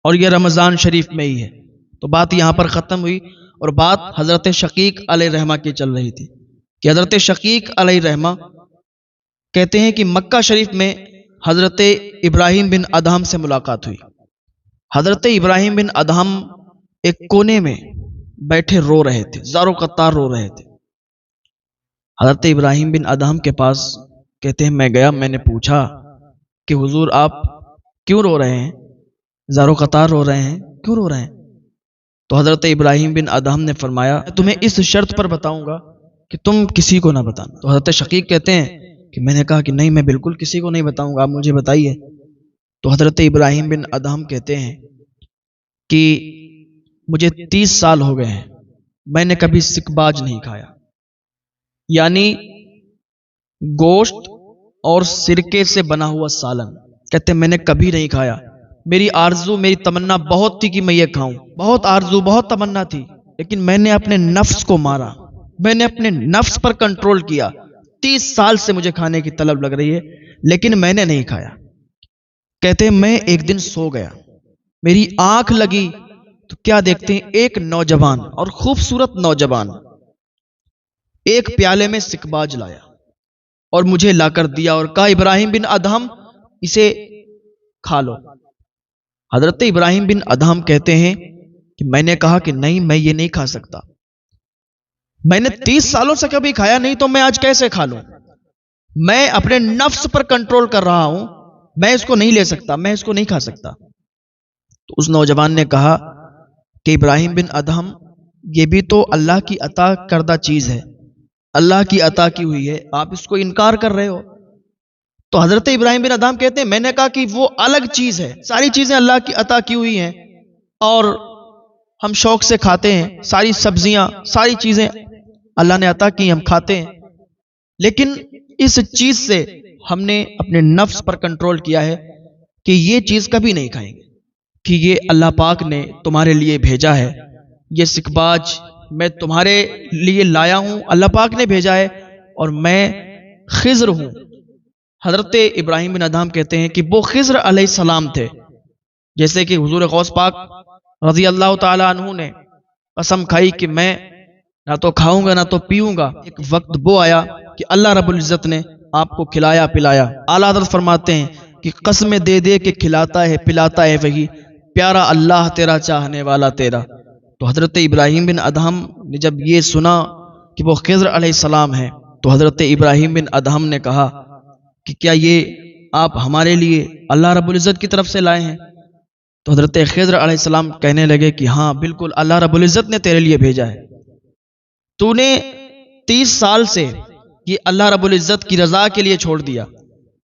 اور یہ رمضان شریف میں ہی ہے۔ تو بات یہاں پر ختم ہوئی، اور بات حضرت شقیق علیہ الرحمہ کی چل رہی تھی کہ حضرت شقیق علیہ الرحمہ کہتے ہیں کہ مکہ شریف میں حضرت ابراہیم بن ادہم سے ملاقات ہوئی۔ حضرت ابراہیم بن ادہم ایک کونے میں بیٹھے رو رہے تھے، زار و قطار رو رہے تھے۔ حضرت ابراہیم بن ادہم کے پاس کہتے ہیں میں گیا، میں نے پوچھا کہ حضور آپ کیوں رو رہے ہیں، زار و قطار رو رہے ہیں، کیوں رو رہے ہیں؟ تو حضرت ابراہیم بن ادہم نے فرمایا تمہیں اس شرط پر بتاؤں گا کہ تم کسی کو نہ بتانا۔ تو حضرت شقیق کہتے ہیں کہ میں نے کہا کہ نہیں، میں بالکل کسی کو نہیں بتاؤں گا، آپ مجھے بتائیے۔ تو حضرت ابراہیم بن ادہم کہتے ہیں کہ مجھے 30 سال ہو گئے ہیں، میں نے کبھی سکباج نہیں کھایا، یعنی گوشت اور سرکے سے بنا ہوا سالن، کہتے ہیں میں نے کبھی نہیں کھایا۔ میری آرزو، میری تمنا بہت تھی کہ میں یہ کھاؤں، بہت آرزو، بہت تمنا تھی، لیکن میں نے اپنے نفس کو مارا، میں نے اپنے نفس پر کنٹرول کیا۔ 30 سال سے مجھے کھانے کی طلب لگ رہی ہے لیکن میں نے نہیں کھایا۔ کہتے ہیں میں ایک دن سو گیا، میری آنکھ لگی تو کیا دیکھتے ہیں، ایک نوجوان اور خوبصورت نوجوان ایک پیالے میں سکباج لایا اور مجھے لا کر دیا اور کہا ابراہیم بن ادہم اسے کھا لو۔ حضرت ابراہیم بن ادہم کہتے ہیں کہ میں نے کہا کہ نہیں، میں یہ نہیں کھا سکتا، میں نے 30 سالوں سے کبھی کھایا نہیں، تو میں آج کیسے کھا لوں؟ میں اپنے نفس پر کنٹرول کر رہا ہوں، میں اس کو نہیں لے سکتا، میں اس کو نہیں کھا سکتا۔ تو اس نوجوان نے کہا کہ ابراہیم بن ادہم یہ بھی تو اللہ کی عطا کردہ چیز ہے، اللہ کی عطا کی ہوئی ہے، آپ اس کو انکار کر رہے ہو۔ تو حضرت ابراہیم بن ادہم کہتے ہیں میں نے کہا کہ وہ الگ چیز ہے، ساری چیزیں اللہ کی عطا کی ہوئی ہیں اور ہم شوق سے کھاتے ہیں، ساری سبزیاں، ساری چیزیں اللہ نے عطا کی، ہم کھاتے ہیں، لیکن اس چیز سے ہم نے اپنے نفس پر کنٹرول کیا ہے کہ یہ چیز کبھی نہیں کھائیں گے، کہ یہ اللہ پاک نے تمہارے لیے بھیجا ہے، یہ سکباج میں تمہارے لیے لایا ہوں، اللہ پاک نے بھیجا ہے اور میں خضر ہوں۔ حضرت ابراہیم بن ادہم کہتے ہیں کہ وہ خضر علیہ السلام تھے، جیسے کہ حضور غوث پاک رضی اللہ تعالی عنہ نے قسم کھائی کہ میں نہ تو کھاؤں گا نہ تو پیوں گا۔ ایک وقت وہ آیا کہ اللہ رب العزت نے آپ کو کھلایا پلایا۔ اعلیٰ حضرت فرماتے ہیں کہ قسمیں دے دے کے کھلاتا ہے پلاتا ہے وہی، پیارا اللہ تیرا چاہنے والا تیرا۔ تو حضرت ابراہیم بن ادہم نے جب یہ سنا کہ وہ خضر علیہ السلام ہیں تو حضرت ابراہیم بن ادہم نے کہا کہ کیا یہ آپ ہمارے لیے اللہ رب العزت کی طرف سے لائے ہیں؟ تو حضرت خضر علیہ السلام کہنے لگے کہ ہاں بالکل، اللہ رب العزت نے تیرے لیے بھیجا ہے، تو نے 30 سال سے یہ اللہ رب العزت کی رضا کے لیے چھوڑ دیا،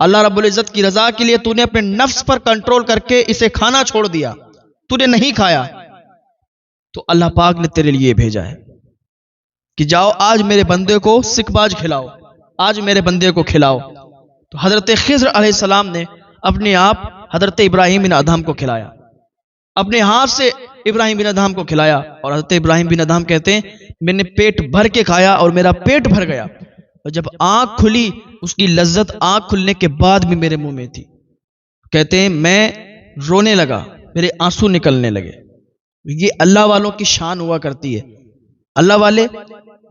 اللہ رب العزت کی رضا کے لیے تو نے اپنے نفس پر کنٹرول کر کے اسے کھانا چھوڑ دیا، تو نے نہیں کھایا، تو اللہ پاک نے تیرے لیے بھیجا ہے کہ جاؤ آج میرے بندے کو سکباج کھلاؤ، آج میرے بندے کو کھلاؤ۔ تو حضرت خضر علیہ السلام نے اپنے آپ حضرت ابراہیم بن ادہم کو کھلایا، اپنے ہاتھ سے ابراہیم بن ادہم کو کھلایا، اور حضرت ابراہیم بن ادہم کہتے ہیں میں نے پیٹ بھر کے کھایا اور میرا پیٹ بھر گیا، اور جب آنکھ کھلی اس کی لذت آنکھ کھلنے کے بعد بھی میرے منہ میں تھی۔ کہتے ہیں میں رونے لگا، میرے آنسو نکلنے لگے۔ یہ اللہ والوں کی شان ہوا کرتی ہے، اللہ والے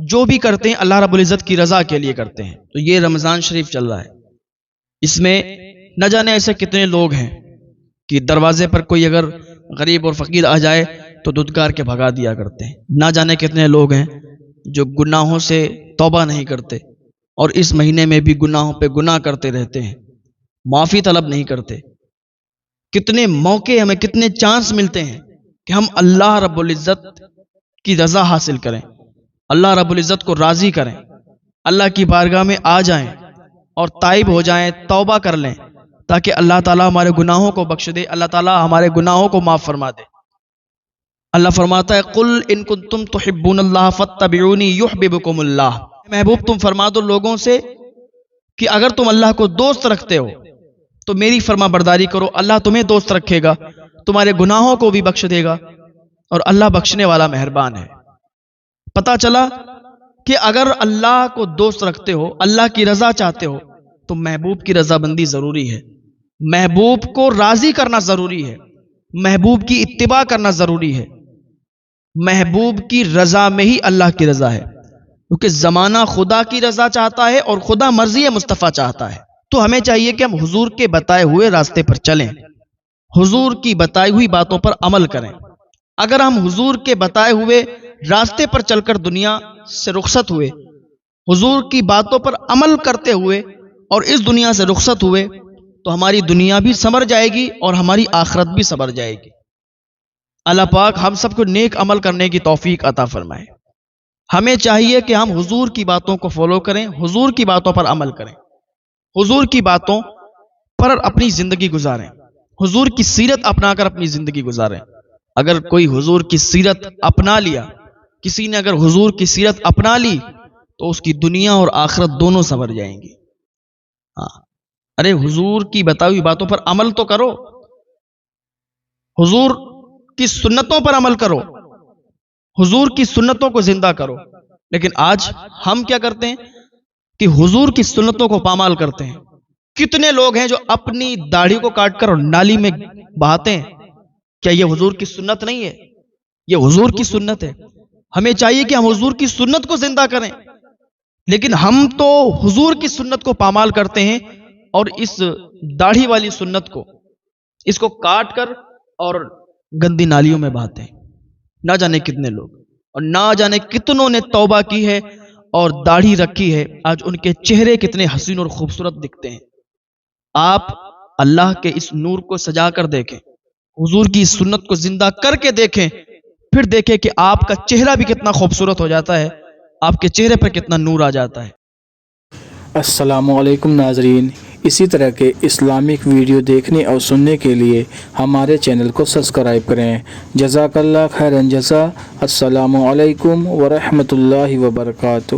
جو بھی کرتے ہیں اللہ رب العزت کی رضا کے لیے کرتے ہیں۔ تو یہ رمضان شریف چل رہا ہے، اس میں نہ جانے ایسے کتنے لوگ ہیں کہ دروازے پر کوئی اگر غریب اور فقیر آ جائے تو دھتکار کے بھگا دیا کرتے ہیں، نہ جانے کتنے لوگ ہیں جو گناہوں سے توبہ نہیں کرتے اور اس مہینے میں بھی گناہوں پہ گناہ کرتے رہتے ہیں، معافی طلب نہیں کرتے۔ کتنے موقع ہمیں، کتنے چانس ملتے ہیں کہ ہم اللہ رب العزت کی رضا حاصل کریں، اللہ رب العزت کو راضی کریں، اللہ کی بارگاہ میں آ جائیں اور تائب ہو جائیں، توبہ کر لیں تاکہ اللہ تعالیٰ ہمارے گناہوں کو بخش دے، اللہ تعالیٰ ہمارے گناہوں کو معاف فرما دے۔ اللہ فرماتا ہے قل ان کنتم تحبون اللہ فاتبعونی یحببکم اللہ، محبوب تم فرما دو لوگوں سے کہ اگر تم اللہ کو دوست رکھتے ہو تو میری فرما برداری کرو، اللہ تمہیں دوست رکھے گا، تمہارے گناہوں کو بھی بخش دے گا، اور اللہ بخشنے والا مہربان ہے۔ پتہ چلا کہ اگر اللہ کو دوست رکھتے ہو، اللہ کی رضا چاہتے ہو، تو محبوب کی رضا بندی ضروری ہے، محبوب کو راضی کرنا ضروری ہے۔ محبوب کی اتباع کرنا ضروری ہے. محبوب کی رضا میں ہی اللہ کی رضا ہے، کیونکہ زمانہ خدا کی رضا چاہتا ہے اور خدا مرضی مصطفیٰ چاہتا ہے. تو ہمیں چاہیے کہ ہم حضور کے بتائے ہوئے راستے پر چلیں، حضور کی بتائی ہوئی باتوں پر عمل کریں. اگر ہم حضور کے بتائے ہوئے راستے پر چل کر دنیا سے رخصت ہوئے، حضور کی باتوں پر عمل کرتے ہوئے اور اس دنیا سے رخصت ہوئے، تو ہماری دنیا بھی سنور جائے گی اور ہماری آخرت بھی سنور جائے گی. اللہ پاک ہم سب کو نیک عمل کرنے کی توفیق عطا فرمائے. ہمیں چاہیے کہ ہم حضور کی باتوں کو فالو کریں، حضور کی باتوں پر عمل کریں، حضور کی باتوں پر اپنی زندگی گزاریں، حضور کی سیرت اپنا کر اپنی زندگی گزاریں. اگر کوئی حضور کی سیرت اپنا لیا، کسی نے اگر حضور کی سیرت اپنا لی، تو اس کی دنیا اور آخرت دونوں سنور جائیں گی. ارے حضور کی بتائی ہوئی باتوں پر عمل تو کرو، حضور کی سنتوں پر عمل کرو، حضور کی سنتوں کو زندہ کرو. لیکن آج ہم کیا کرتے ہیں کہ حضور کی سنتوں کو پامال کرتے ہیں. کتنے لوگ ہیں جو اپنی داڑھی کو کاٹ کر اور نالی میں بہاتے ہیں. کیا یہ حضور کی سنت نہیں ہے؟ یہ حضور کی سنت ہے. ہمیں چاہیے کہ ہم حضور کی سنت کو زندہ کریں، لیکن ہم تو حضور کی سنت کو پامال کرتے ہیں اور اس داڑھی والی سنت کو، اس کو کاٹ کر اور گندی نالیوں میں بہاتے ہیں. نہ جانے کتنے لوگ اور نہ جانے کتنوں نے توبہ کی ہے اور داڑھی رکھی ہے، آج ان کے چہرے کتنے حسین اور خوبصورت دکھتے ہیں. آپ اللہ کے اس نور کو سجا کر دیکھیں، حضور کی سنت کو زندہ کر کے دیکھیں، پھر دیکھیں کہ آپ کا چہرہ بھی کتنا خوبصورت ہو جاتا ہے، آپ کے چہرے پر کتنا نور آ جاتا ہے. السلام علیکم ناظرین، اسی طرح کے اسلامک ویڈیو دیکھنے اور سننے کے لیے ہمارے چینل کو سبسکرائب کریں. جزاک اللہ خیرن جزا. السلام علیکم ورحمۃ اللہ وبرکاتہ.